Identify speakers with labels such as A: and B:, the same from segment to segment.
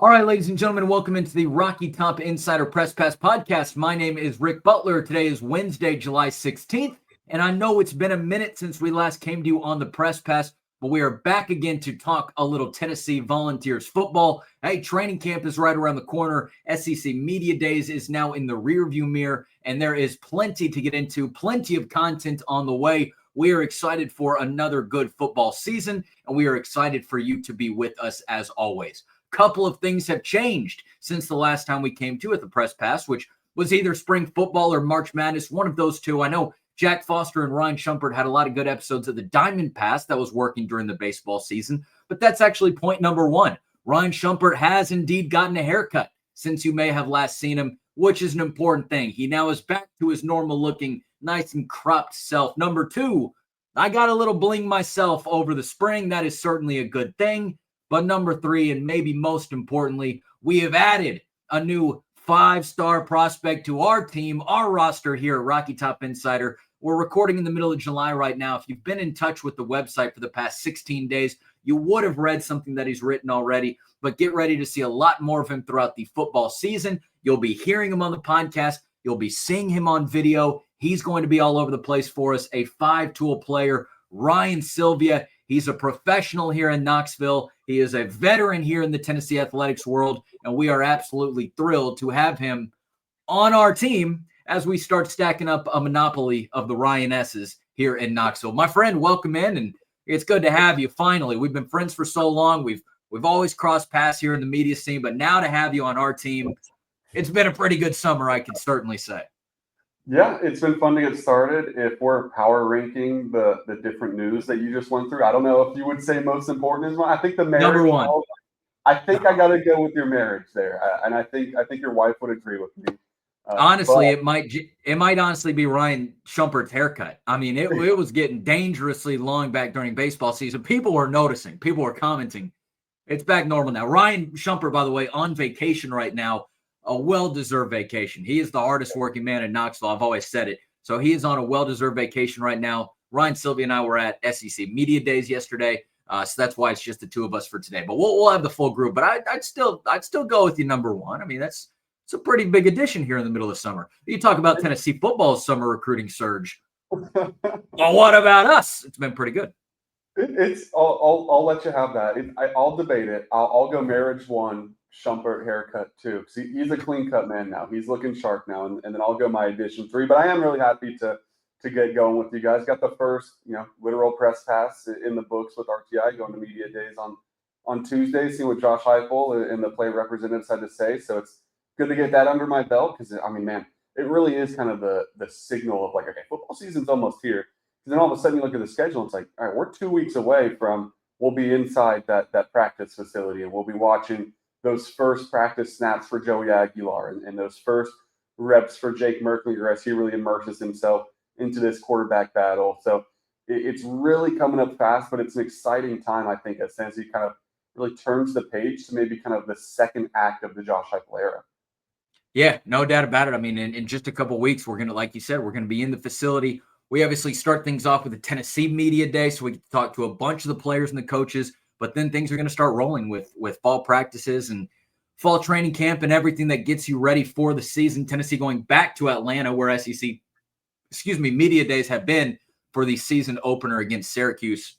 A: All right, ladies and gentlemen, welcome into the Rocky Top Insider Press Pass podcast. My name is Ric Butler. Today is Wednesday, July 16th, and I know it's been a minute since we last came to you on the Press Pass, but we are back again to talk a little Tennessee Volunteers football. Hey, training camp is right around the corner. SEC Media Days is now in the rearview mirror, and there is plenty to get into, plenty of content on the way. We are excited for another good football season, and we are excited for you to be with us as always. Couple of things have changed since the last time we came to at the Press Pass, which was either spring football or March Madness, one of those two. I know Jack Foster and Ryan Shumpert had a lot of good episodes of the Diamond Pass that was working during the baseball season, but that's actually point number one. Ryan Shumpert has indeed gotten a haircut since you may have last seen him, which is an important thing. He now is back to his normal looking, nice and cropped self. Number two, I got a little bling myself over the spring. That is certainly a good thing. But number three, and maybe most importantly, we have added a new 5-star prospect to our team, our roster here at Rocky Top Insider. We're recording in the middle of July right now. If you've been in touch with the website for the past 16 days, you would have read something that he's written already, but get ready to see a lot more of him throughout the football season. You'll be hearing him on the podcast. You'll be seeing him on video. He's going to be all over the place for us, a 5-tool player, Ryan Sylvia. He's a professional here in Knoxville. He is a veteran here in the Tennessee athletics world, and we are absolutely thrilled to have him on our team as we start stacking up a monopoly of the Ryan S's here in Knoxville. My friend, welcome in, and it's good to have you finally. We've been friends for so long. We've always crossed paths here in the media scene, but now to have you on our team, it's been a pretty good summer, I can certainly say.
B: Yeah, it's been fun to get started. If we're power ranking the different news that you just went through, I don't know if you would say most important is one. I think the marriage.
A: Number one.
B: I think I got to go with your marriage there, and I think your wife would agree with me.
A: Honestly, it might honestly be Ryan Shumpert's haircut. I mean, it was getting dangerously long back during baseball season. People were noticing. People were commenting. It's back normal now. Ryan Shumpert, by the way, on vacation right now. A well-deserved vacation. He is the hardest working man in Knoxville. I've always said it. So he is on a well-deserved vacation right now. Ryan, Sylvia, and I were at SEC Media Days yesterday. So that's why it's just the two of us for today. But we'll have the full group. But I'd still go with you number one. I mean, it's a pretty big addition here in the middle of summer. You talk about Tennessee football's summer recruiting surge. Well, what about us? It's been pretty good.
B: I'll let you have that. I'll debate it. I'll go marriage one. Shumpert haircut too. See, he's a clean cut man now. He's looking sharp now, and then I'll go my addition 3. But I am really happy to get going with you guys. Got the first literal press pass in the books with RTI, going to media days on Tuesday, seeing what Josh Heupel and the player representatives had to say. So it's good to get that under my belt because I mean, man, it really is kind of the signal of like, okay, football season's almost here. Because then all of a sudden you look at the schedule and it's like, all right, we're 2 weeks away from we'll be inside that practice facility and we'll be watching those first practice snaps for Joey Aguilar and those first reps for Jake Merklinger as he really immerses himself into this quarterback battle. So it's really coming up fast, but it's an exciting time, I think, as Tennessee kind of really turns the page to maybe kind of the second act of the Josh Heupel era.
A: Yeah, no doubt about it. I mean, in just a couple of weeks, we're going to, like you said, we're going to be in the facility. We obviously start things off with the Tennessee Media Day, so we can talk to a bunch of the players and the coaches. But then things are going to start rolling with fall practices and fall training camp and everything that gets you ready for the season. Tennessee going back to Atlanta where Media Days have been for the season opener against Syracuse,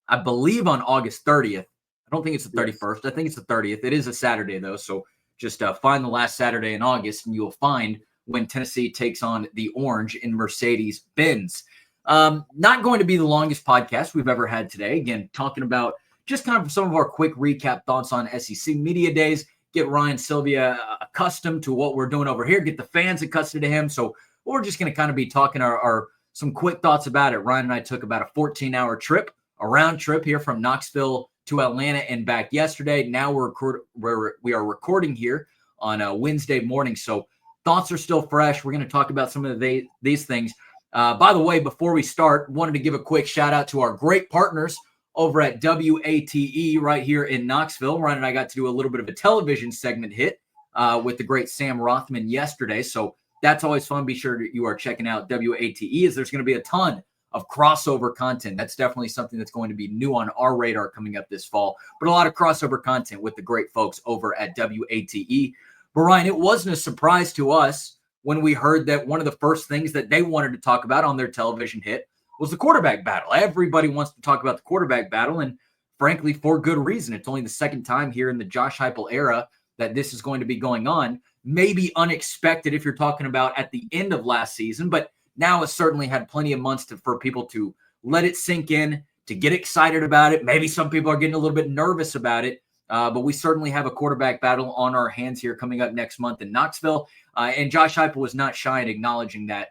A: I believe on August 30th. I don't think it's the 31st. Yes. I think it's the 30th. It is a Saturday, though. So just find the last Saturday in August, and you'll find when Tennessee takes on the Orange in Mercedes-Benz. Not going to be the longest podcast we've ever had today. Again, talking about just kind of some of our quick recap thoughts on SEC Media Days, get Ryan Sylvia accustomed to what we're doing over here, get the fans accustomed to him. So we're just going to kind of be talking our some quick thoughts about it. Ryan and I took about a 14-hour trip, a round trip here from Knoxville to Atlanta and back yesterday. Now we are recording here on a Wednesday morning. So thoughts are still fresh. We're going to talk about some of these things. By the way, before we start, wanted to give a quick shout out to our great partners over at WATE right here in Knoxville. Ryan and I got to do a little bit of a television segment hit with the great Sam Rothman yesterday. So that's always fun. Be sure that you are checking out WATE as there's going to be a ton of crossover content. That's definitely something that's going to be new on our radar coming up this fall, but a lot of crossover content with the great folks over at WATE. But Ryan, it wasn't a surprise to us when we heard that one of the first things that they wanted to talk about on their television hit was the quarterback battle. Everybody wants to talk about the quarterback battle, and frankly, for good reason. It's only the second time here in the Josh Heupel era that this is going to be going on. Maybe unexpected if you're talking about at the end of last season, but now it's certainly had plenty of months for people to let it sink in, to get excited about it. Maybe some people are getting a little bit nervous about it, but we certainly have a quarterback battle on our hands here coming up next month in Knoxville. And Josh Heupel was not shy in acknowledging that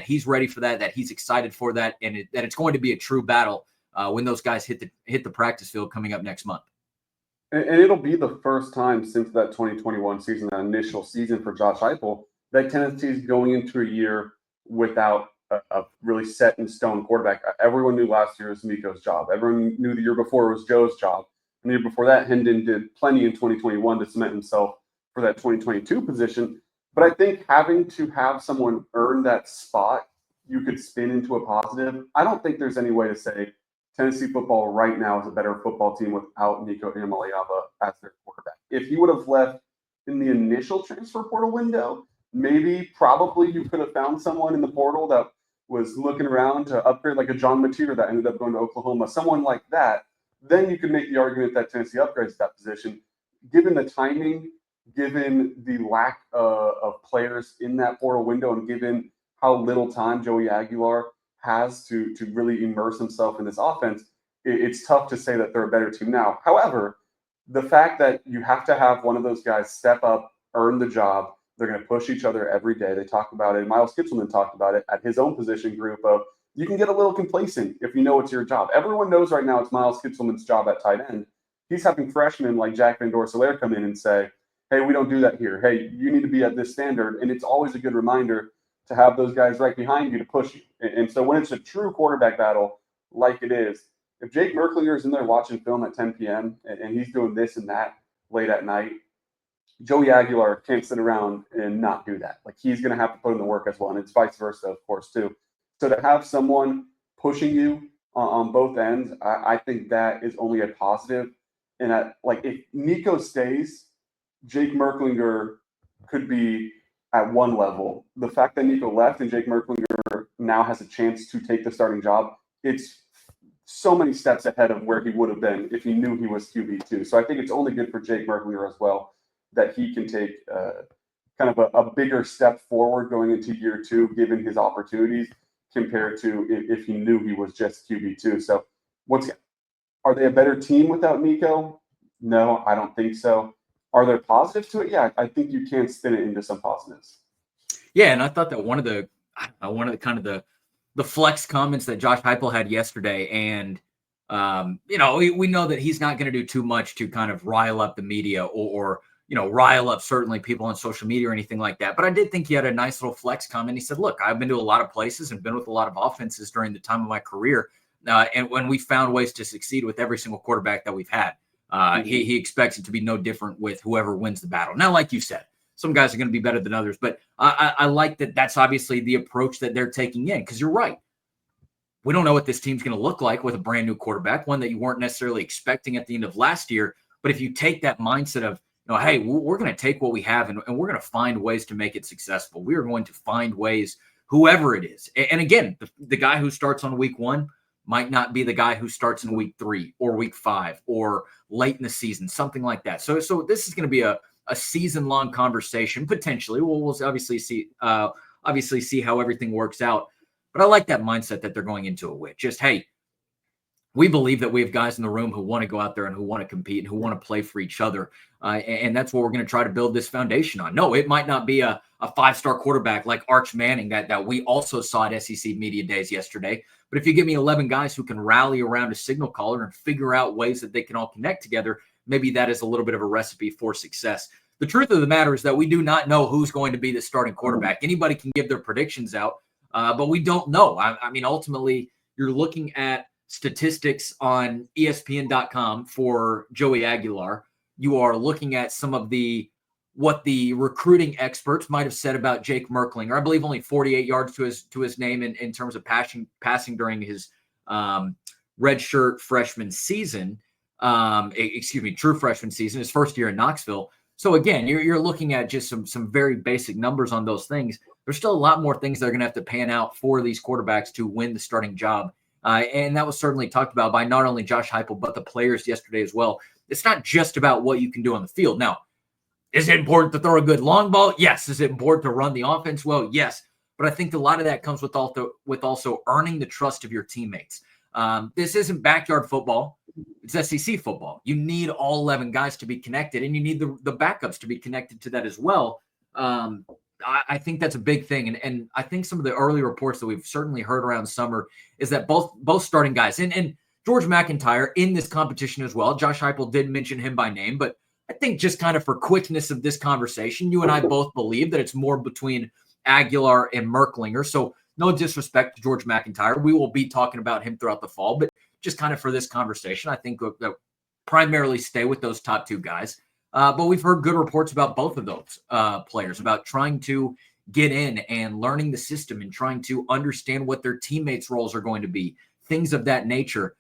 A: he's ready for that he's excited for that, and that it's going to be a true battle when those guys hit the practice field coming up next month.
B: And it'll be the first time since that 2021 season, that initial season for Josh Heupel, that Tennessee's going into a year without a really set in stone quarterback. Everyone knew last year was Miko's job. Everyone knew the year before it was Joe's job. And the year before that, Hendon did plenty in 2021 to cement himself for that 2022 position. But I think having to have someone earn that spot, you could spin into a positive. I don't think there's any way to say Tennessee football right now is a better football team without Nico Iamaleava as their quarterback. If he would have left in the initial transfer portal window, probably you could have found someone in the portal that was looking around to upgrade, like a John Mateer that ended up going to Oklahoma, someone like that. Then you could make the argument that Tennessee upgrades that position. Given the timing, given the lack of players in that portal window, and given how little time Joey Aguilar has to really immerse himself in this offense, it's tough to say that they're a better team now. However, the fact that you have to have one of those guys step up, earn the job, they're going to push each other every day. They talk about it. Miles Kitselman talked about it at his own position group of, you can get a little complacent if you know it's your job. Everyone knows right now it's Miles Kitselman's job at tight end. He's having freshmen like Jack Van Dorselaer come in and say, hey, we don't do that here. Hey, you need to be at this standard. And it's always a good reminder to have those guys right behind you to push you. And so when it's a true quarterback battle like it is, if Jake Merklinger is in there watching film at 10 p.m. and he's doing this and that late at night, Joey Aguilar can't sit around and not do that. Like, he's going to have to put in the work as well. And it's vice versa, of course, too. So to have someone pushing you on both ends, I think that is only a positive. And if Nico stays, Jake Merklinger could be at one level. The fact that Nico left and Jake Merklinger now has a chance to take the starting job, it's so many steps ahead of where he would have been if he knew he was QB2. So I think it's only good for Jake Merklinger as well that he can take kind of a bigger step forward going into year two, given his opportunities, compared to if he knew he was just QB2. So once again, are they a better team without Nico? No, I don't think so. Are there positives to it? Yeah, I think you can spin it into some positives.
A: Yeah, and I thought that one of the kind of the flex comments that Josh Heupel had yesterday, and we know that he's not going to do too much to kind of rile up the media or rile up certainly people on social media or anything like that. But I did think he had a nice little flex comment. He said, look, I've been to a lot of places and been with a lot of offenses during the time of my career. And when we found ways to succeed with every single quarterback that we've had, he expects it to be no different with whoever wins the battle. Now, like you said, some guys are going to be better than others, but I like that that's obviously the approach that they're taking in, because you're right. We don't know what this team's going to look like with a brand new quarterback, one that you weren't necessarily expecting at the end of last year. But if you take that mindset of, hey, we're going to take what we have and we're going to find ways to make it successful. We are going to find ways, whoever it is. And again, the guy who starts on week 1 might not be the guy who starts in week 3 or week 5 or late in the season, something like that. So this is going to be a season-long conversation, potentially. We'll obviously see how everything works out. But I like that mindset that they're going into it with. Just, hey, we believe that we have guys in the room who want to go out there and who want to compete and who want to play for each other. And that's what we're going to try to build this foundation on. No, it might not be a 5-star quarterback like Arch Manning that we also saw at SEC Media Days yesterday. But if you give me 11 guys who can rally around a signal caller and figure out ways that they can all connect together, maybe that is a little bit of a recipe for success. The truth of the matter is that we do not know who's going to be the starting quarterback. Anybody can give their predictions out, but we don't know. I mean, ultimately, you're looking at statistics on ESPN.com for Joey Aguilar. You are looking at some of the what the recruiting experts might have said about Jake Merklinger. I believe only 48 yards to his name in terms of passing during his redshirt freshman season. True freshman season, his first year in Knoxville. So again, you're looking at just some very basic numbers on those things. There's still a lot more things that are going to have to pan out for these quarterbacks to win the starting job. And that was certainly talked about by not only Josh Heupel, but the players yesterday as well. It's not just about what you can do on the field. Now, is it important to throw a good long ball? Yes. Is it important to run the offense well? Yes. But I think a lot of that comes with also earning the trust of your teammates. This isn't backyard football. It's SEC football. You need all 11 guys to be connected, and you need the backups to be connected to that as well. I think that's a big thing. And I think some of the early reports that we've certainly heard around summer is that both starting guys and George McIntyre in this competition as well. Josh Heupel did mention him by name, but I think just kind of for quickness of this conversation, you and I both believe that it's more between Aguilar and Merklinger. So no disrespect to George McIntyre. We will be talking about him throughout the fall, but just kind of for this conversation, I think that primarily stay with those top two guys. But we've heard good reports about both of those players, about trying to get in and learning the system and trying to understand what their teammates' roles are going to be, things of that nature.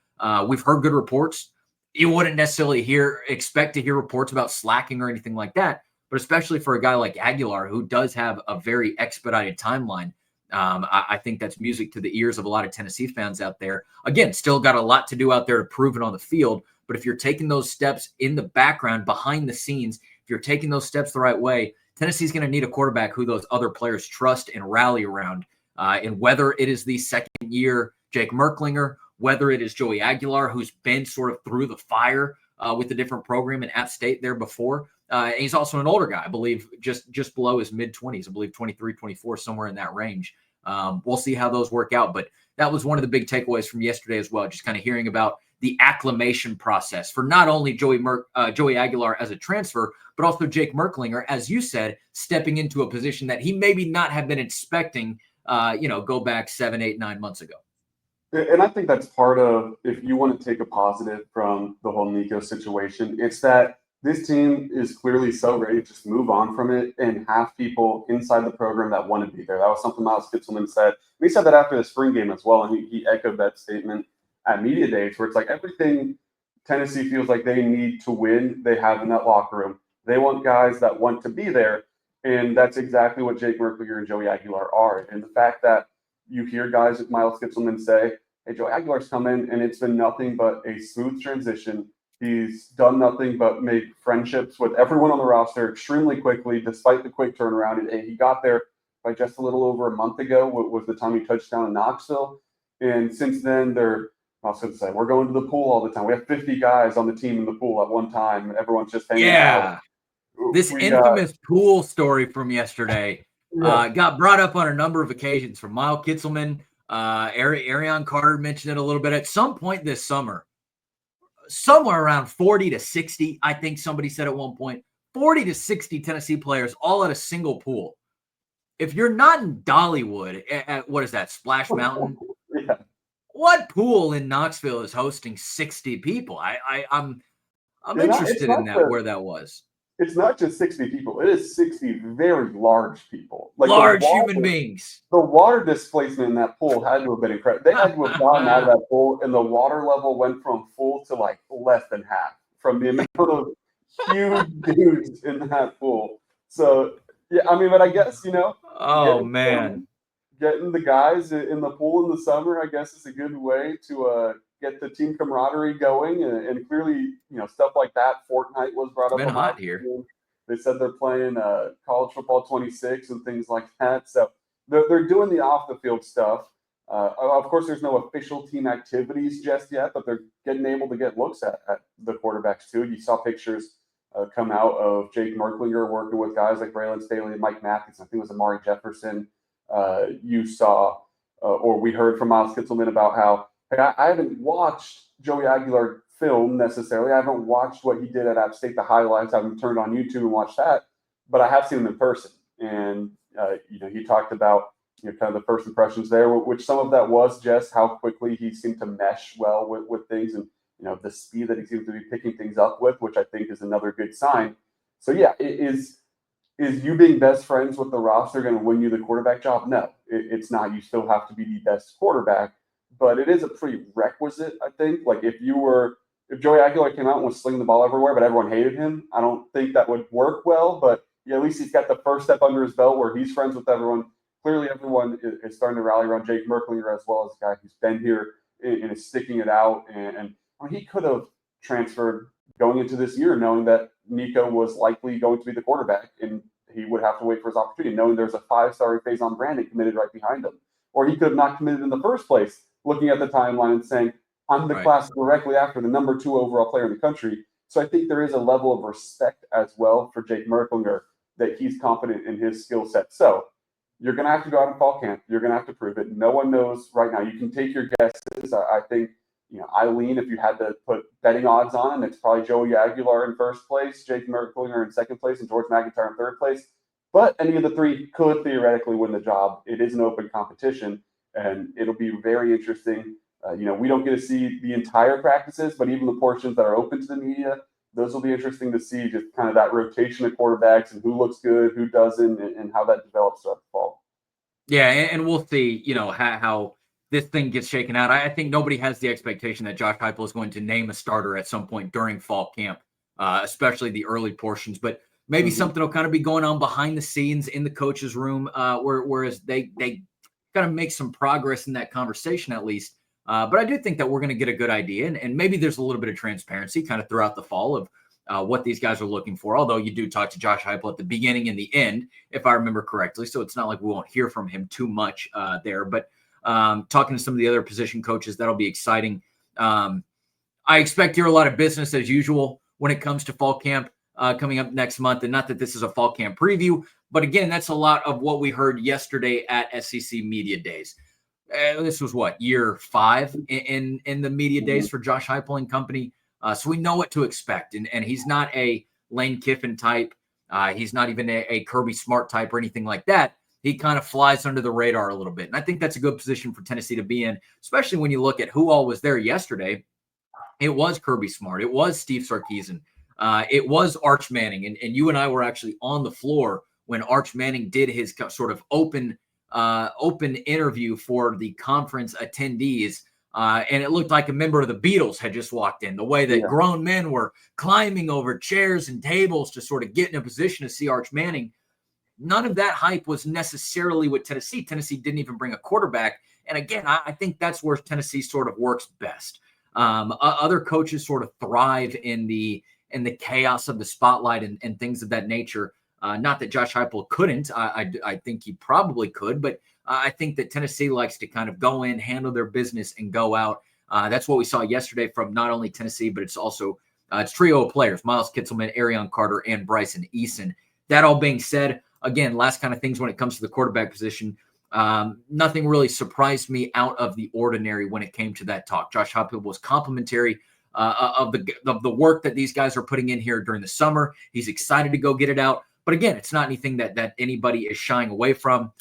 A: We've heard good reports. You wouldn't necessarily expect to hear reports about slacking or anything like that, but especially for a guy like Aguilar, who does have a very expedited timeline. I think that's music to the ears of a lot of Tennessee fans out there. Again, still got a lot to do out there to prove it on the field. But if you're taking those steps in the background, behind the scenes, if you're taking those steps the right way, Tennessee's going to need a quarterback who those other players trust and rally around. And whether it is the second year Jake Merklinger, whether it is Joey Aguilar, who's been sort of through the fire with a different program in App State there before. And he's also an older guy, I believe, just below his mid-20s, I believe 23, 24, somewhere in that range. We'll see how those work out. But that was one of the big takeaways from yesterday as well, just kind of hearing about the acclimation process for not only Joey Aguilar as a transfer, but also Jake Merklinger, as you said, stepping into a position that he maybe not have been expecting, go back 7, 8, 9 months ago.
B: And I think that's part of, if you want to take a positive from the whole Nico situation, it's that this team is clearly so ready to just move on from it and have people inside the program that want to be there. That was something Miles Kitselman said. And he said that after the spring game as well, and he echoed that statement at media days, where it's like everything Tennessee feels like they need to win, they have in that locker room. They want guys that want to be there, and that's exactly what Jake Merklinger and Joey Aguilar are. And the fact that you hear guys like Miles Kitselman say, hey, Joey Aguilar's come in, and it's been nothing but a smooth transition. He's done nothing but make friendships with everyone on the roster extremely quickly, despite the quick turnaround. And he got there by just a little over a month ago, was the time he touched down in Knoxville. And since then, we're going to the pool all the time. We have 50 guys on the team in the pool at one time. Everyone's just hanging out.
A: This infamous pool story from yesterday got brought up on a number of occasions from Miles Kitselman. Arion Carter mentioned it a little bit. At some point this summer, somewhere around 40 to 60, I think somebody said at one point, 40 to 60 Tennessee players all at a single pool. If you're not in Dollywood, at what is that, Splash Mountain?
B: Yeah.
A: What pool in Knoxville is hosting 60 people? I'm interested in that, where that was.
B: It's not just 60 people. It is 60 very large people.
A: Like large human beings.
B: The water displacement in that pool had to have been incredible. They had to have gotten out of that pool, and the water level went from full to like less than half from the amount of huge dudes in that pool. So, yeah, I mean, but I guess,
A: oh, man.
B: Getting the guys in the pool in the summer, I guess, is a good way to get the team camaraderie going, and clearly, stuff like that. Fortnite was brought up.
A: It's been hot here.
B: They said they're playing college football 26 and things like that. So they're doing the off the field stuff. Of course, there's no official team activities just yet, but they're able to get looks at the quarterbacks too. You saw pictures come out of Jake Merklinger working with guys like Braylon Staley and Mike Mathis. I think it was Amari Jefferson. You saw, or we heard from Miles Kitselman about how, I haven't watched Joey Aguilar film necessarily. I haven't watched what he did at App State, the highlights. I haven't turned on YouTube and watched that, but I have seen him in person. And, he talked about, kind of the first impressions there, which some of that was just how quickly he seemed to mesh well with things, and, the speed that he seems to be picking things up with, which I think is another good sign. So, yeah, it is Is you being best friends with the roster going to win you the quarterback job? No, it's not. You still have to be the best quarterback, but it is a prerequisite, I think. Like if Joey Aguilar came out and was slinging the ball everywhere, but everyone hated him, I don't think that would work well. But yeah, at least he's got the first step under his belt where he's friends with everyone. Clearly, everyone is starting to rally around Jake Merklinger as well as a guy who's been here and is sticking it out. And I mean, he could have transferred going into this year, knowing that Nico was likely going to be the quarterback, and he would have to wait for his opportunity, knowing there's a 5-star Faison Brandon committed right behind him. Or he could have not committed in the first place, looking at the timeline and saying, I'm the class directly after the number 2 overall player in the country. So I think there is a level of respect as well for Jake Merklinger that he's confident in his skill set. So you're going to have to go out in fall camp. You're going to have to prove it. No one knows right now. You can take your guesses. I think, Eileen, if you had to put betting odds on him, it's probably Joey Aguilar in first place, Jake Merklinger in second place, and George McIntyre in third place. But any of the three could theoretically win the job. It is an open competition, and it'll be very interesting. We don't get to see the entire practices, but even the portions that are open to the media, those will be interesting to see, just kind of that rotation of quarterbacks and who looks good, who doesn't, and how that develops throughout the fall.
A: Yeah, and we'll see, how this thing gets shaken out. I think nobody has the expectation that Josh Heupel is going to name a starter at some point during fall camp, especially the early portions. But maybe something will kind of be going on behind the scenes in the coach's room, whereas they kind of make some progress in that conversation at least. But I do think that we're going to get a good idea, and maybe there's a little bit of transparency kind of throughout the fall of what these guys are looking for, although you do talk to Josh Heupel at the beginning and the end, if I remember correctly. So it's not like we won't hear from him too much there. But talking to some of the other position coaches, that'll be exciting. I expect to hear a lot of business as usual when it comes to fall camp coming up next month. And not that this is a fall camp preview, but again, that's a lot of what we heard yesterday at SEC Media Days. This was year 5 in the media days for Josh Heupel and company. So we know what to expect. And he's not a Lane Kiffin type. He's not even a Kirby Smart type or anything like that. He kind of flies under the radar a little bit. And I think that's a good position for Tennessee to be in, especially when you look at who all was there yesterday. It was Kirby Smart. It was Steve Sarkisian. It was Arch Manning. And you and I were actually on the floor when Arch Manning did his sort of open interview for the conference attendees. And it looked like a member of the Beatles had just walked in, the way that grown men were climbing over chairs and tables to sort of get in a position to see Arch Manning. None of that hype was necessarily with Tennessee. Tennessee didn't even bring a quarterback. And again, I think that's where Tennessee sort of works best. Other coaches sort of thrive in the chaos of the spotlight and things of that nature. Not that Josh Heupel couldn't. I think he probably could, but I think that Tennessee likes to kind of go in, handle their business, and go out. That's what we saw yesterday from not only Tennessee, but it's also it's trio of players: Miles Kitselman, Arion Carter, and Bryson Eason. That all being said, again, last kind of things when it comes to the quarterback position. Nothing really surprised me out of the ordinary when it came to that talk. Josh Heupel was complimentary of the work that these guys are putting in here during the summer. He's excited to go get it out. But again, it's not anything that anybody is shying away from.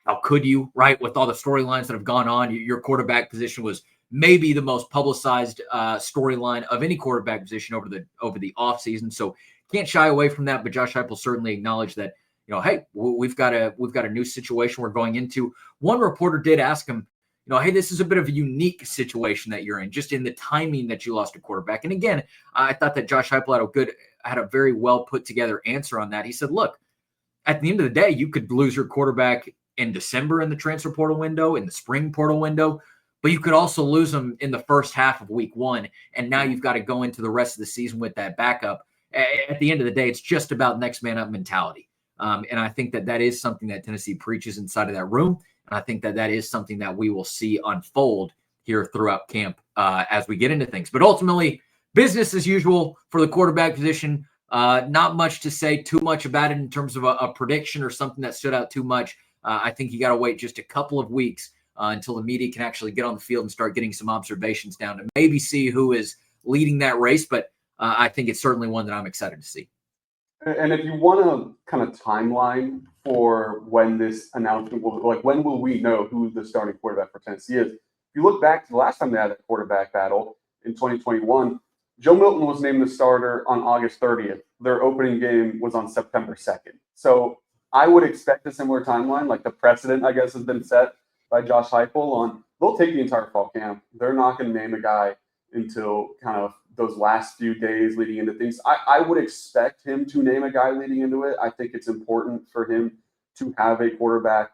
A: How could you, right? With all the storylines that have gone on, your quarterback position was maybe the most publicized storyline of any quarterback position over the offseason. So can't shy away from that. But Josh Heupel certainly acknowledged that, hey, we've got a new situation we're going into. One reporter did ask him, hey, this is a bit of a unique situation that you're in, just in the timing that you lost a quarterback. And again, I thought that Josh Heupel had a very well put together answer on that. He said, look, at the end of the day, you could lose your quarterback in December in the transfer portal window, in the spring portal window, but you could also lose them in the first half of week 1. And now you've got to go into the rest of the season with that backup. At the end of the day, it's just about next man up mentality. And I think that is something that Tennessee preaches inside of that room. And I think that is something that we will see unfold here throughout camp as we get into things. But ultimately, business as usual for the quarterback position. Not much to say too much about it in terms of a prediction or something that stood out too much. I think you got to wait just a couple of weeks until the media can actually get on the field and start getting some observations down to maybe see who is leading that race. But I think it's certainly one that I'm excited to see.
B: And if you want a kind of timeline for when this announcement when will we know who the starting quarterback for Tennessee is? If you look back to the last time they had that quarterback battle in 2021, Joe Milton was named the starter on August 30th. Their opening game was on September 2nd. So I would expect a similar timeline, like the precedent, I guess, has been set by Josh Heupel on they'll take the entire fall camp. They're not going to name a guy until kind of those last few days leading into things. I would expect him to name a guy leading into it. I think it's important for him to have a quarterback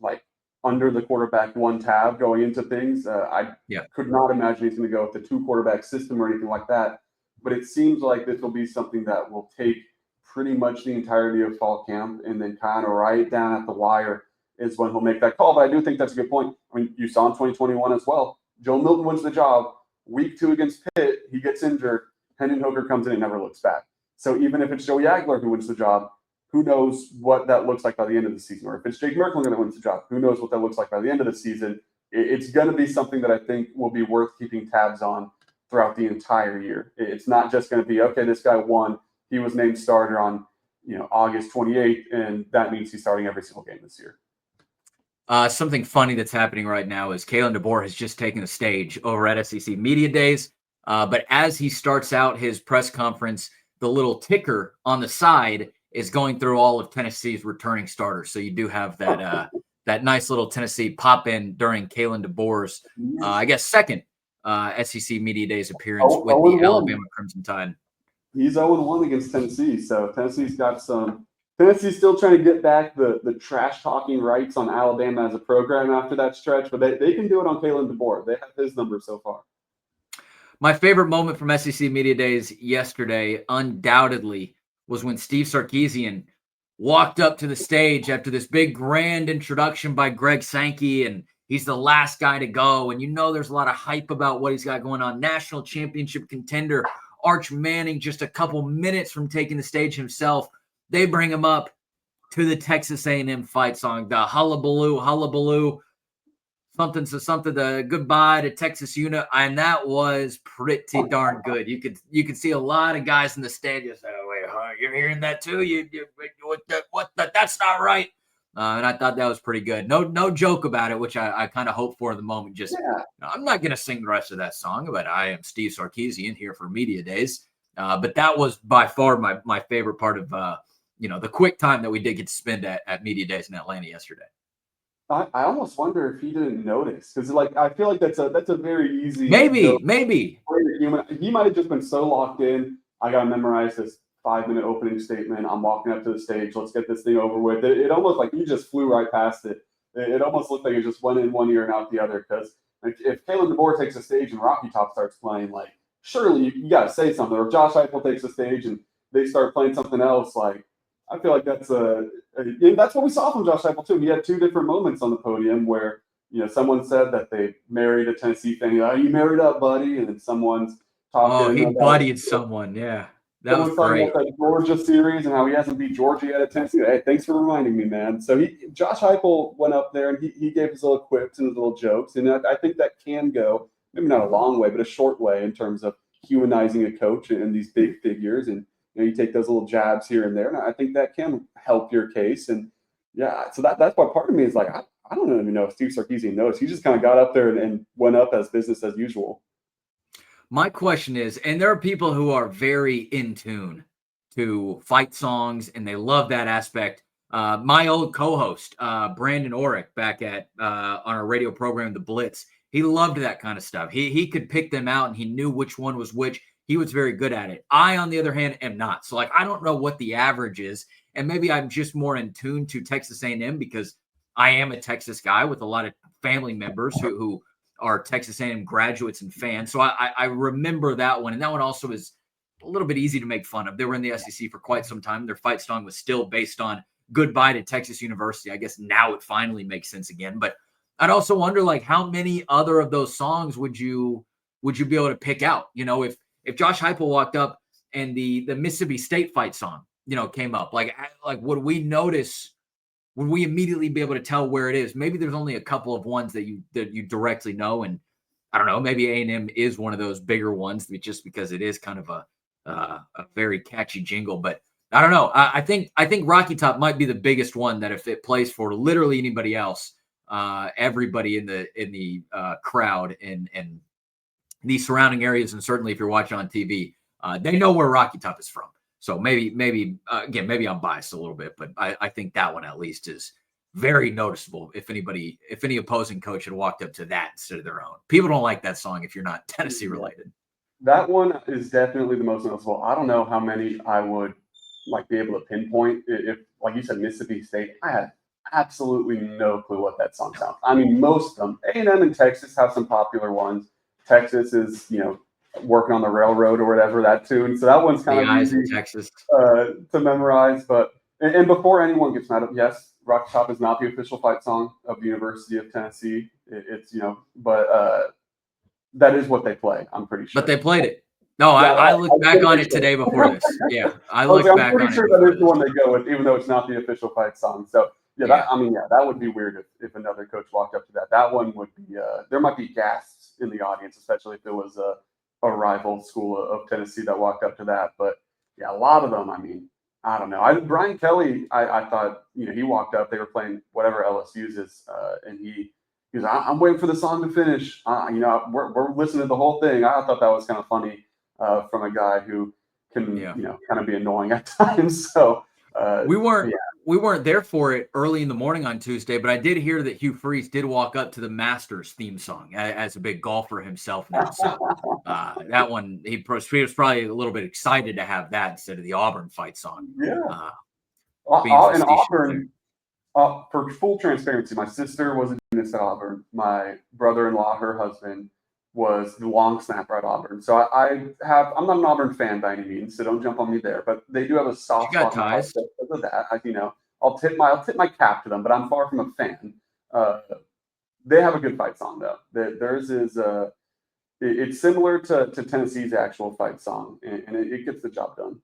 B: like under the quarterback one tab going into things. I could not imagine he's going to go with the two quarterback system or anything like that. But it seems like this will be something that will take pretty much the entirety of fall camp, and then kind of right down at the wire is when he'll make that call. But I do think that's a good point. I mean, you saw in 2021 as well. Joe Milton wins the job. Week 2 against Pitt, he gets injured. Hendon Hooker comes in and never looks back. So even if it's Joey Agler who wins the job, who knows what that looks like by the end of the season? Or if it's Jake Merklinger that wins the job, who knows what that looks like by the end of the season? It's going to be something that I think will be worth keeping tabs on throughout the entire year. It's not just going to be, okay, this guy won. He was named starter on August 28th, and that means he's starting every single game this year.
A: Something funny that's happening right now is Kalen DeBoer has just taken the stage over at SEC Media Days. But as he starts out his press conference, the little ticker on the side is going through all of Tennessee's returning starters. So you do have that that nice little Tennessee pop in during Kalen DeBoer's, I guess, second SEC Media Days appearance with the Alabama Crimson Tide.
B: He's 0-1 against Tennessee. So Tennessee's got some. Tennessee's still trying to get back the trash talking rights on Alabama as a program after that stretch, but they can do it on Kalen DeBoer. They have his number so far.
A: My favorite moment from SEC Media Days yesterday, undoubtedly, was when Steve Sarkisian walked up to the stage after this big grand introduction by Greg Sankey, and he's the last guy to go. And there's a lot of hype about what he's got going on. National championship contender Arch Manning, just a couple minutes from taking the stage himself. They bring him up to the Texas A&M fight song, the hullabaloo, hullabaloo, something to something, the goodbye to Texas Unit, and that was pretty darn good. You could see a lot of guys in the stadium say, "Oh, wait, huh? You're hearing that too? That's not right." And I thought that was pretty good. No joke about it, which I kind of hope for in the moment. I'm not going to sing the rest of that song, but I am Steve Sarkisian here for Media Days. But that was by far my favorite part of the quick time that we did get to spend at Media Days in Atlanta yesterday.
B: I almost wonder if he didn't notice, because I feel like that's a very easy.
A: Maybe.
B: He might have just been so locked in. I got to memorize this 5-minute opening statement. I'm walking up to the stage. Let's get this thing over with. It almost like he just flew right past it. It almost looked like it just went in one ear and out the other. Because if Kalen DeBoer takes the stage and Rocky Top starts playing, like surely you got to say something. Or if Josh Heupel takes the stage and they start playing something else, like I feel like that's what we saw from Josh Heupel too. He had 2 different moments on the podium where someone said that they married a Tennessee fan. Oh, you married up, buddy, and then someone's talking.
A: Oh, he buddied someone. Yeah, that was great.
B: About that Georgia series and how he hasn't beat Georgia yet at Tennessee. Hey, thanks for reminding me, man. So Josh Heupel went up there and he gave his little quips and his little jokes, and I think that can go maybe not a long way, but a short way in terms of humanizing a coach and these big figures. And you take those little jabs here and there, and I think that can help your case. And so that's why part of me is like, I don't even know if Steve Sarkisian knows. He just kind of got up there and went up as business as usual.
A: My question is, and there are people who are very in tune to fight songs, and they love that aspect. My old co-host, Brandon Orrick, back at on our radio program, The Blitz, he loved that kind of stuff. He could pick them out, and he knew which one was which. He was very good at it. I, on the other hand, am not. So, I don't know what the average is, and maybe I'm just more in tune to Texas A&M because I am a Texas guy with a lot of family members who are Texas A&M graduates and fans. So I remember that one, and that one also is a little bit easy to make fun of. They were in the SEC for quite some time. Their fight song was still based on "Goodbye to Texas University." I guess now it finally makes sense again. But I'd also wonder, how many other of those songs would you be able to pick out? If Josh Heupel walked up and the Mississippi State fight song, came up, would we notice? Would we immediately be able to tell where it is? Maybe there's only a couple of ones that you directly know, and I don't know. Maybe A&M is one of those bigger ones, just because it is kind of a very catchy jingle. But I don't know. I think Rocky Top might be the biggest one that if it plays for literally anybody else, everybody in the crowd and the surrounding areas, and certainly if you're watching on TV, they know where Rocky Top is from. So maybe again, maybe I'm biased a little bit, but I think that one at least is very noticeable. If any opposing coach had walked up to that instead of their own, people don't like that song if you're not Tennessee related.
B: That one is definitely the most noticeable. I don't know how many I would like be able to pinpoint. If like you said, Mississippi State, I had absolutely no clue what that song sounds. I mean, most of them. A&M and Texas have some popular ones. Texas is, working on the railroad or whatever, that tune. So that one's kind of easy
A: Texas.
B: To memorize. But and before anyone gets mad, yes, Rock Top is not the official fight song of the University of Tennessee. It's but that is what they play. I'm pretty sure.
A: But they played it. No, I looked back on it today before this. Yeah, I looked back on it. I'm pretty sure
B: that is the one they go with, even though it's not the official fight song. So that would be weird if another coach walked up to that. That one would be. There might be gasps in the audience, especially if it was a rival school of Tennessee that walked up to that. But yeah, a lot of them. I mean, I don't know. Brian Kelly, I thought he walked up. They were playing whatever LSU's is, and he was. I'm waiting for the song to finish. We're listening to the whole thing. I thought that was kind of funny from a guy who can kind of be annoying at times. So
A: we weren't there for it early in the morning on Tuesday, but I did hear that Hugh Freeze did walk up to the Masters theme song as a big golfer himself now. So that one, he was probably a little bit excited to have that instead of the Auburn fight song.
B: Yeah. In Auburn, for full transparency, my sister was a gymnast at Auburn. My brother-in-law, her husband, was the long snapper at Auburn. So I'm not an Auburn fan by any means, so don't jump on me there. But they do have a soft spot because of that. I'll tip my cap to them, but I'm far from a fan. They have a good fight song though. Theirs is it's similar to Tennessee's actual fight song, and it gets the job done.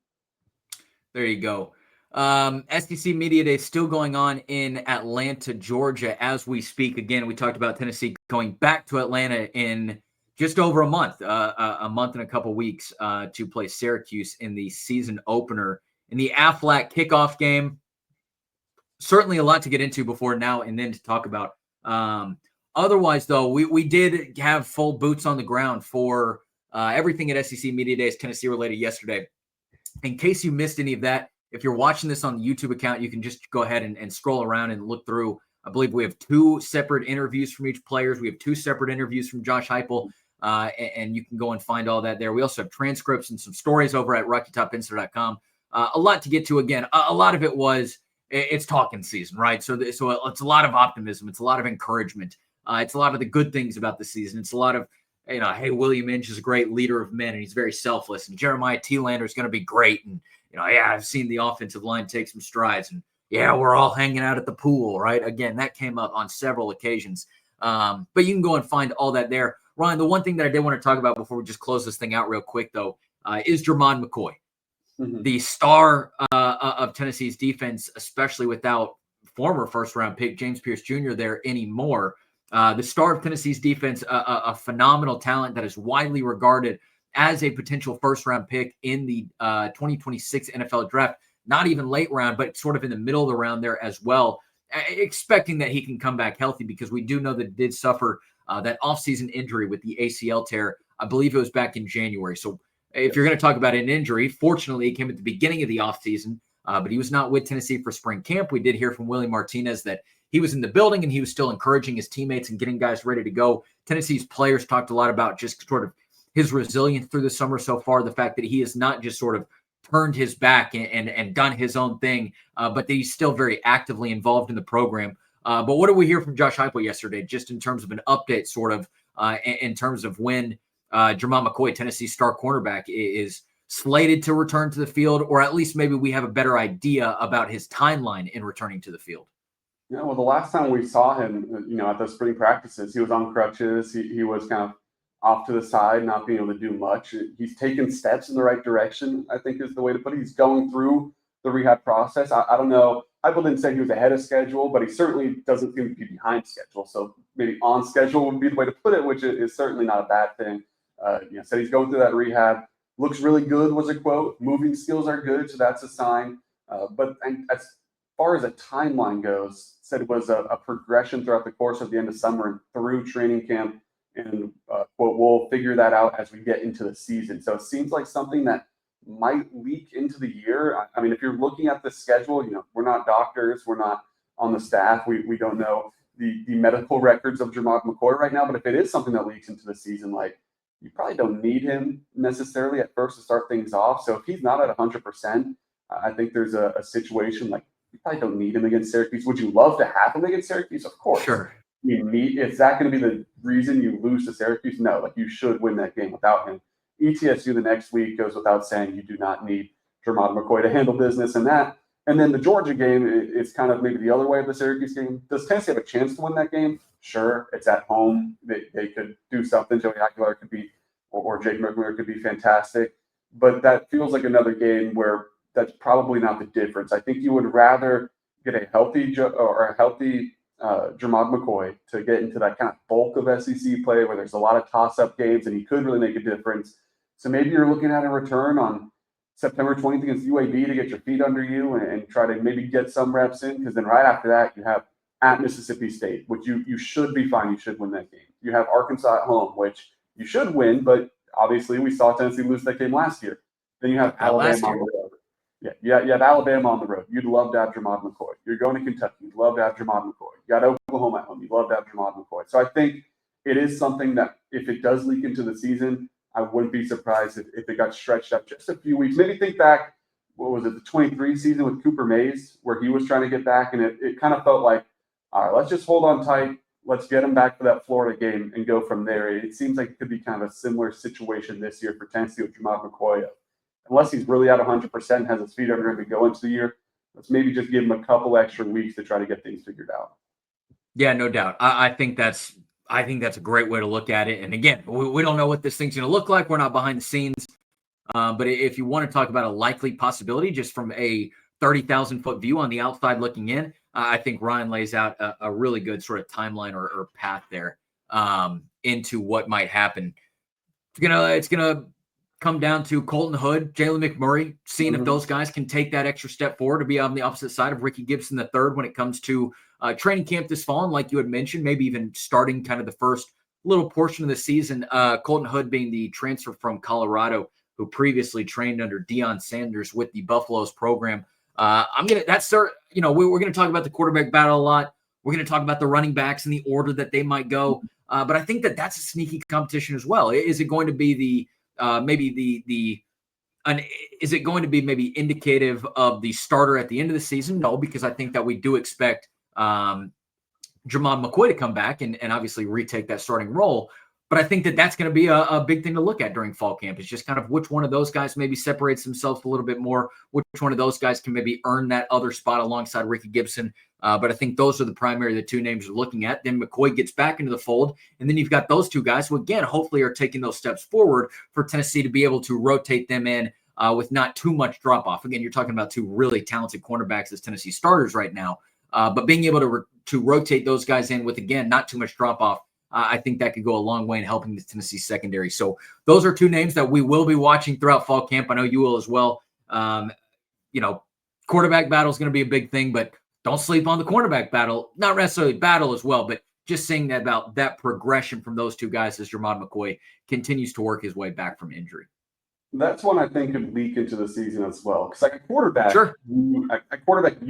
A: There you go. SEC Media Day still going on in Atlanta, Georgia, as we speak. Again, we talked about Tennessee going back to Atlanta in just over a month and a couple weeks to play Syracuse in the season opener in the Aflac kickoff game. Certainly a lot to get into before now and then to talk about. Otherwise, though, we did have full boots on the ground for everything at SEC Media Days Tennessee related yesterday. In case you missed any of that, if you're watching this on the YouTube account, you can just go ahead and scroll around and look through. I believe we have 2 separate interviews from each players. We have 2 separate interviews from Josh Heupel, and you can go and find all that there. We also have transcripts and some stories over at RockyTopInsider.com. A lot to get to. Again, a lot of it was it's talking season, right? So it's a lot of optimism. It's a lot of encouragement. It's a lot of the good things about the season. It's a lot of, hey, William Inge is a great leader of men, and he's very selfless. And Jeremiah T-Lander is going to be great. And, I've seen the offensive line take some strides. And, we're all hanging out at the pool, right? Again, that came up on several occasions. But you can go and find all that there. Ryan, the one thing that I did want to talk about before we just close this thing out real quick, though, is Jermod McCoy. Mm-hmm. The star of Tennessee's defense, especially without former first-round pick James Pierce Jr. there anymore. The star of Tennessee's defense, a phenomenal talent that is widely regarded as a potential first-round pick in the 2026 NFL draft. Not even late round, but sort of in the middle of the round there as well. Expecting that he can come back healthy because we do know that he did suffer that offseason injury with the ACL tear. I believe it was back in January. So if you're going to talk about an injury, fortunately, it came at the beginning of the offseason, but he was not with Tennessee for spring camp. We did hear from Willie Martinez that he was in the building and he was still encouraging his teammates and getting guys ready to go. Tennessee's players talked a lot about just sort of his resilience through the summer so far, the fact that he has not just sort of turned his back and done his own thing, but that he's still very actively involved in the program. But what did we hear from Josh Heupel yesterday, just in terms of an update sort of in terms of when Jermod McCoy, Tennessee's star cornerback, is slated to return to the field, or at least maybe we have a better idea about his timeline in returning to the field?
B: Yeah, well, the last time we saw him, at the spring practices, he was on crutches. He was kind of off to the side, not being able to do much. He's taken steps in the right direction, I think is the way to put it. He's going through the rehab process. I don't know. Heupel didn't say he was ahead of schedule, but he certainly doesn't seem to be behind schedule. So maybe on schedule would be the way to put it, which is certainly not a bad thing. Said he's going through that rehab. Looks really good was a quote. Moving skills are good, so that's a sign. But as far as a timeline goes, said it was a progression throughout the course of the end of summer and through training camp. And quote, we'll figure that out as we get into the season. So it seems like something that might leak into the year. I mean, if you're looking at the schedule, we're not doctors, we're not on the staff, we don't know the medical records of Jermod McCoy right now. But if it is something that leaks into the season, like, you probably don't need him necessarily at first to start things off. So if he's not at 100%, I think there's a situation like you probably don't need him against Syracuse. Would you love to have him against Syracuse? Of course.
A: Sure.
B: Is that going to be the reason you lose to Syracuse? No, like, you should win that game without him. ETSU the next week goes without saying. You do not need Jermod McCoy to handle business in that. And then the Georgia game is kind of maybe the other way of the Syracuse game. Does Tennessee have a chance to win that game? Sure, it's at home. They could do something. Joey Aguilar could be, or Jake McNamara could be fantastic. But that feels like another game where that's probably not the difference. I think you would rather get a healthy Jermod McCoy to get into that kind of bulk of SEC play where there's a lot of toss-up games and he could really make a difference. So maybe you're looking at a return on September 20th against UAB to get your feet under you and try to maybe get some reps in, because then right after that you have at Mississippi State, which you should be fine. You should win that game. You have Arkansas at home, which you should win, but obviously we saw Tennessee lose that game last year. Then you have Alabama on the road. Yeah, you have Alabama on the road. You'd love to have Jermod McCoy. You're going to Kentucky. You'd love to have Jermod McCoy. You got Oklahoma at home. You'd love to have Jermod McCoy. So I think it is something that if it does leak into the season, I wouldn't be surprised if it got stretched up just a few weeks. Maybe think back, what was it, the 23 season with Cooper Mays, where he was trying to get back, and it kind of felt like, all right, let's just hold on tight. Let's get him back for that Florida game and go from there. It seems like it could be kind of a similar situation this year for Tennessee with Jermod McCoy. Unless he's really at 100% and has his feet under him to go into the year, let's maybe just give him a couple extra weeks to try to get things figured out.
A: Yeah, no doubt. I think that's a great way to look at it. And again, we don't know what this thing's going to look like. We're not behind the scenes. But if you want to talk about a likely possibility, just from a 30,000-foot view on the outside looking in, I think Ryan lays out a really good sort of timeline or path there into what might happen. It's gonna come down to Colton Hood, Jalen McMurray, seeing if those guys can take that extra step forward to be on the opposite side of Ricky Gibson III when it comes to training camp this fall. And like you had mentioned, maybe even starting kind of the first little portion of the season. Colton Hood being the transfer from Colorado, who previously trained under Deion Sanders with the Buffaloes program. We're going to talk about the quarterback battle a lot. We're going to talk about the running backs and the order that they might go. But I think that's a sneaky competition as well. Is it going to be is it going to be maybe indicative of the starter at the end of the season? No, because I think that we do expect Jermod McCoy to come back and obviously retake that starting role. But I think that's going to be a big thing to look at during fall camp. It's just kind of which one of those guys maybe separates themselves a little bit more, which one of those guys can maybe earn that other spot alongside Ricky Gibson. But I think those are the two names we're looking at. Then McCoy gets back into the fold. And then you've got those two guys who, again, hopefully are taking those steps forward for Tennessee to be able to rotate them in with not too much drop-off. Again, you're talking about two really talented cornerbacks as Tennessee starters right now. But being able to rotate those guys in with, again, not too much drop-off, I think that could go a long way in helping the Tennessee secondary. So those are two names that we will be watching throughout fall camp. I know you will as well. Quarterback battle is going to be a big thing, but don't sleep on the cornerback battle. Not necessarily battle as well, but just saying that about that progression from those two guys as Jermod McCoy continues to work his way back from injury.
B: That's one I think could leak into the season as well. Because like a quarterback,
A: sure.
B: You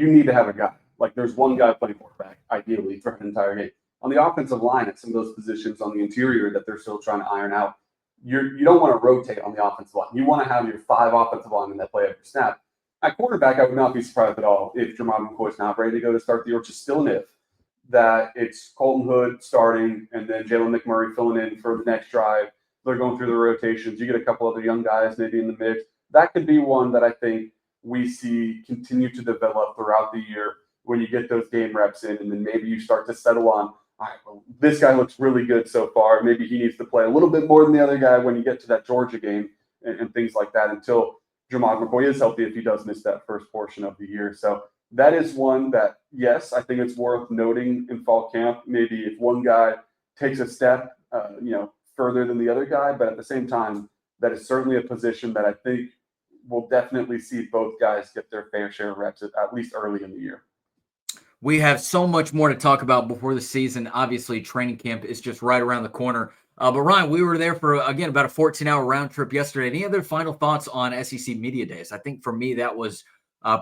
B: need to have a guy. Like there's one guy playing quarterback, ideally, for an entire game. On the offensive line, at some of those positions on the interior that they're still trying to iron out, you don't want to rotate on the offensive line. You want to have your 5 offensive linemen that play every snap. At quarterback, I would not be surprised at all if Jermod McCoy's not ready to go to start the year, which is still an if, that it's Colton Hood starting and then Jalen McMurray filling in for the next drive. They're going through the rotations. You get a couple other young guys maybe in the mix. That could be one that I think we see continue to develop throughout the year when you get those game reps in, and then maybe you start to settle on, all right, well, this guy looks really good so far. Maybe he needs to play a little bit more than the other guy when you get to that Georgia game and things like that until Jermod McCoy is healthy if he does miss that first portion of the year. So that is one that, yes, I think it's worth noting in fall camp. Maybe if one guy takes a step, further than the other guy, but at the same time, that is certainly a position that I think we'll definitely see both guys get their fair share of reps at least early in the year.
A: We have so much more to talk about before the season. Obviously, training camp is just right around the corner. But Ryan, we were there for, again, about a 14-hour round trip yesterday. Any other final thoughts on SEC Media Days? I think for me, that was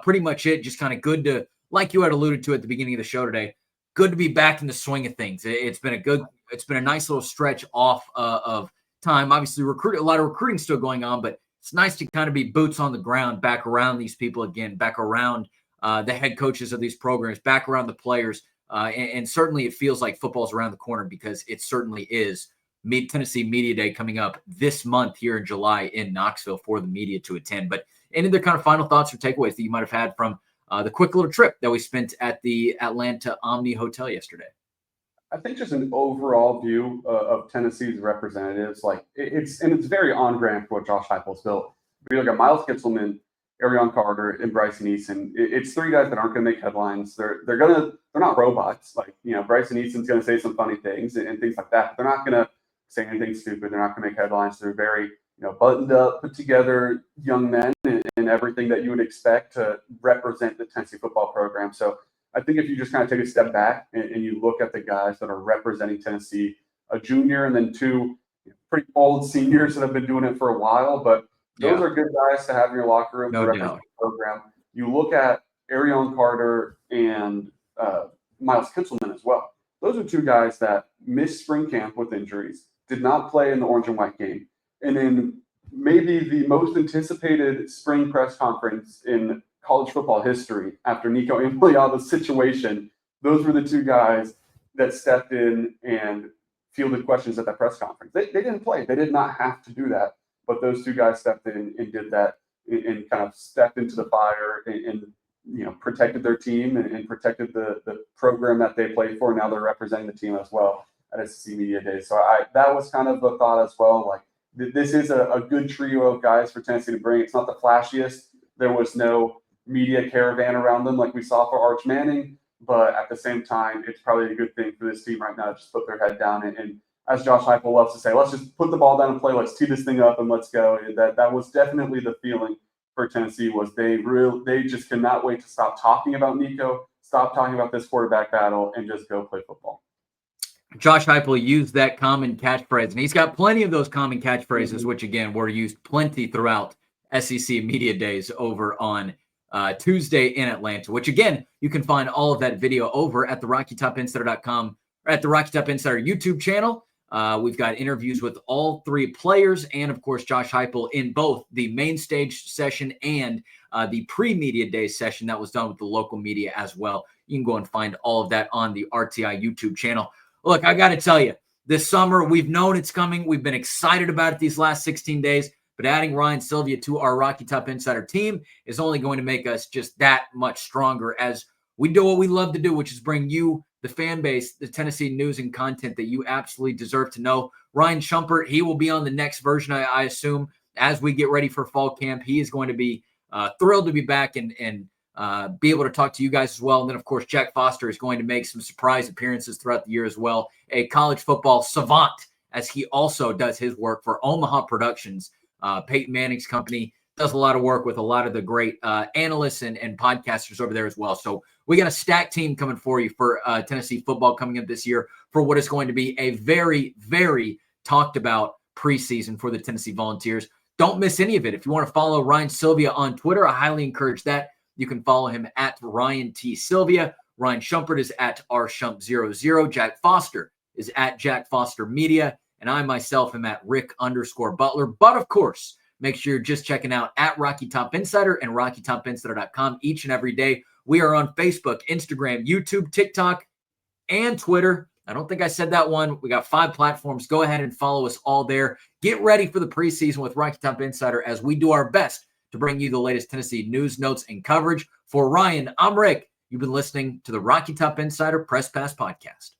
A: pretty much it. Just kind of good to, like you had alluded to at the beginning of the show today, good to be back in the swing of things. It's been a nice little stretch off of time. Obviously, a lot of recruiting still going on, but it's nice to kind of be boots on the ground, back around these people again, back around the head coaches of these programs, back around the players. And certainly it feels like football's around the corner, because it certainly is. Tennessee Media Day coming up this month here in July in Knoxville for the media to attend. But any other kind of final thoughts or takeaways that you might have had from the quick little trip that we spent at the Atlanta Omni Hotel yesterday?
B: I think just an overall view of Tennessee's representatives, like it's very on brand for what Josh Heupel's built. If you look at Miles Kitselman, Arion Carter, and Bryson Eason, it's three guys that aren't going to make headlines. They're not robots. Like, Bryson Eason's going to say some funny things and things like that. But they're not going to say anything stupid. They're not going to make headlines. They're very buttoned up, put together young men and everything that you would expect to represent the Tennessee football program. So I think if you just kind of take a step back and you look at the guys that are representing Tennessee, a junior and then two pretty old seniors that have been doing it for a while, but those are good guys to have in your locker room to represent the program. You look at Arion Carter and Miles Kitselman as well. Those are two guys that missed spring camp with injuries, did not play in the orange and white game. And in maybe the most anticipated spring press conference in college football history after Nico Iamaleava's situation, those were the two guys that stepped in and fielded questions at that press conference. They didn't play. They did not have to do that. But those two guys stepped in and did that and kind of stepped into the fire and protected their team and protected the program that they played for. Now they're representing the team as well at SEC Media Day. So that was kind of a thought as well. Like, this is a good trio of guys for Tennessee to bring. It's not the flashiest. There was no media caravan around them like we saw for Arch Manning. But at the same time, it's probably a good thing for this team right now to just put their head down and as Josh Heupel loves to say, let's just put the ball down and play. Let's tee this thing up and let's go. That was definitely the feeling for Tennessee. Was they just cannot wait to stop talking about Nico, stop talking about this quarterback battle, and just go play football.
A: Josh Heupel used that common catchphrase, and he's got plenty of those common catchphrases, which again were used plenty throughout SEC Media Days over on Tuesday in Atlanta. Which again, you can find all of that video over at the RockyTopInsider.com or at the Rocky Top Insider YouTube channel. We've got interviews with all three players and, of course, Josh Heupel in both the main stage session and the pre-media day session that was done with the local media as well. You can go and find all of that on the RTI YouTube channel. Look, I got to tell you, this summer, we've known it's coming. We've been excited about it these last 16 days, but adding Ryan Sylvia to our Rocky Top Insider team is only going to make us just that much stronger as we do what we love to do, which is bring you, the fan base, the Tennessee news and content that you absolutely deserve to know. Ryan Shumpert, he will be on the next version, I assume, as we get ready for fall camp. He is going to be thrilled to be back and be able to talk to you guys as well. And then, of course, Jack Foster is going to make some surprise appearances throughout the year as well. A college football savant, as he also does his work for Omaha Productions, Peyton Manning's company. Does a lot of work with a lot of the great analysts and podcasters over there as well. So we got a stacked team coming for you for Tennessee football coming up this year for what is going to be a very, very talked about preseason for the Tennessee Volunteers. Don't miss any of it. If you want to follow Ryan Sylvia on Twitter, I highly encourage that. You can follow him at Ryan T. Sylvia. Ryan Shumpert is at rshump00. Jack Foster is at Jack Foster Media. And I myself am at Ric_Butler. But of course, make sure you're just checking out at Rocky Top Insider and RockyTopInsider.com each and every day. We are on Facebook, Instagram, YouTube, TikTok, and Twitter. I don't think I said that one. We got 5 platforms. Go ahead and follow us all there. Get ready for the preseason with Rocky Top Insider as we do our best to bring you the latest Tennessee news, notes, and coverage. For Ryan, I'm Rick. You've been listening to the Rocky Top Insider Press Pass Podcast.